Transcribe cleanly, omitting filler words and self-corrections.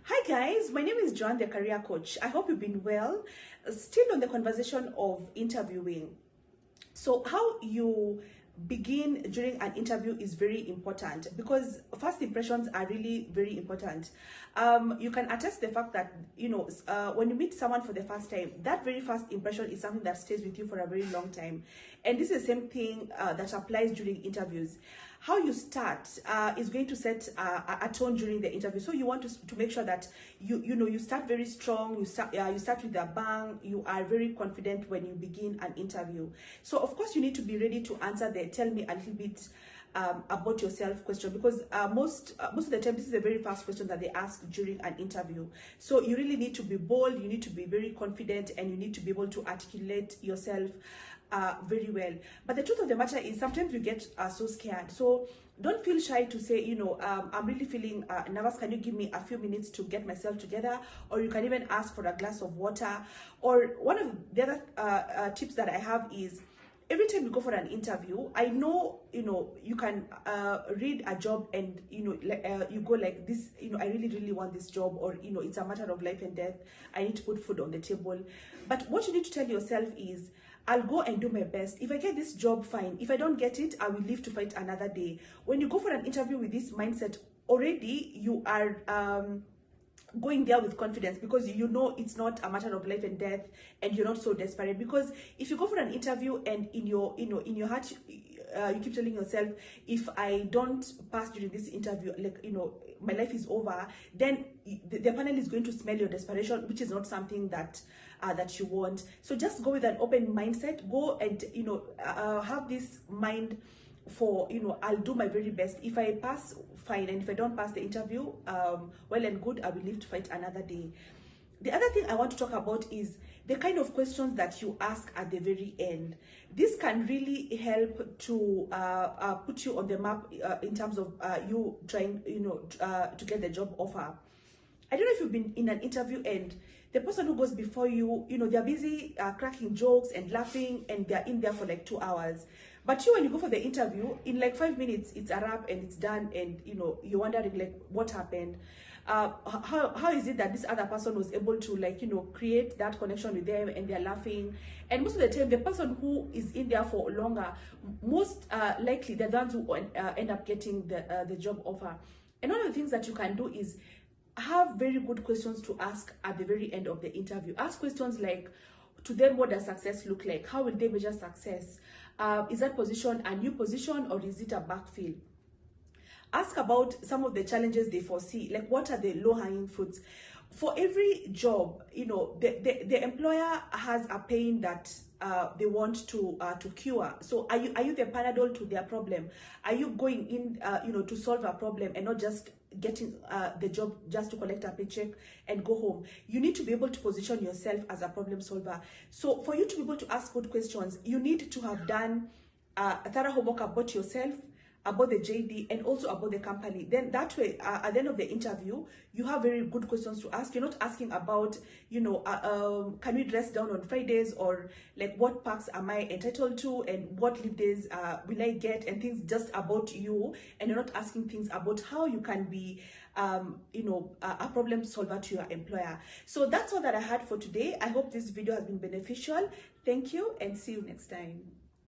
Hi guys, my name is Joan, the career coach. I hope you've been well. Still on the conversation of interviewing. So how you begin during an interview is very important because first impressions are really very important. You can attest the fact that when you meet someone for the first time, that very first impression is something that stays with you for a very long time, and this is the same thing that applies during interviews. How you start is going to set a tone during the interview. So you want to make sure that you start very strong. You start with a bang. You are very confident when you begin an interview. So of course you need to be ready to answer the tell me a little bit about yourself question, because most of the time this is the very first question that they ask during an interview. So you really need to be bold, you need to be very confident, and you need to be able to articulate yourself very well. But the truth of the matter is sometimes you get so scared. So don't feel shy to say, I'm really feeling nervous. Can you give me a few minutes to get myself together? Or you can even ask for a glass of water. Or one of the other tips that I have is, every time you go for an interview, I know, you can read a job and, you go like this, I really want this job, or, it's a matter of life and death. I need to put food on the table. But what you need to tell yourself is, I'll go and do my best. If I get this job, fine. If I don't get it, I will live to fight another day. When you go for an interview with this mindset, already you are going there with confidence, because you know it's not a matter of life and death, and you're not so desperate. Because if you go for an interview and in your heart you keep telling yourself, if I don't pass during this interview, my life is over, then the panel is going to smell your desperation, which is not something that that you want. So just go with an open mindset. Go and have this mind for, I'll do my very best. If I pass, fine, and if I don't pass the interview, well and good, I will live to fight another day. The other thing I want to talk about is the kind of questions that you ask at the very end. This can really help to put you on the map in terms of you trying to get the job offer. I don't know if you've been in an interview and the person who goes before you, they're busy cracking jokes and laughing, and they're in there for like 2 hours. But when you go for the interview, in like 5 minutes, it's a wrap and it's done, and you're wondering like what happened. How is it that this other person was able to create that connection with them, and they're laughing? And most of the time, the person who is in there for longer, most likely they're the ones who end up getting the job offer. And one of the things that you can do is have very good questions to ask at the very end of the interview. Ask questions like, to them, what does success look like? How will they measure success? Is that position a new position, or is it a backfill? Ask about some of the challenges they foresee, like what are the low-hanging fruits. For every job, the employer has a pain that they want to cure. So are you the Panadol to their problem? Are you going in to solve a problem and not just getting the job just to collect a paycheck and go home? You need to be able to position yourself as a problem solver. So for you to be able to ask good questions, you need to have done a thorough homework about yourself, about the JD, and also about the company. Then that way, at the end of the interview, you have very good questions to ask. You're not asking about, can we dress down on Fridays, or like what perks am I entitled to, and what leave days will I get, and things just about you. And you're not asking things about how you can be, a problem solver to your employer. So that's all that I had for today. I hope this video has been beneficial. Thank you, and see you next time.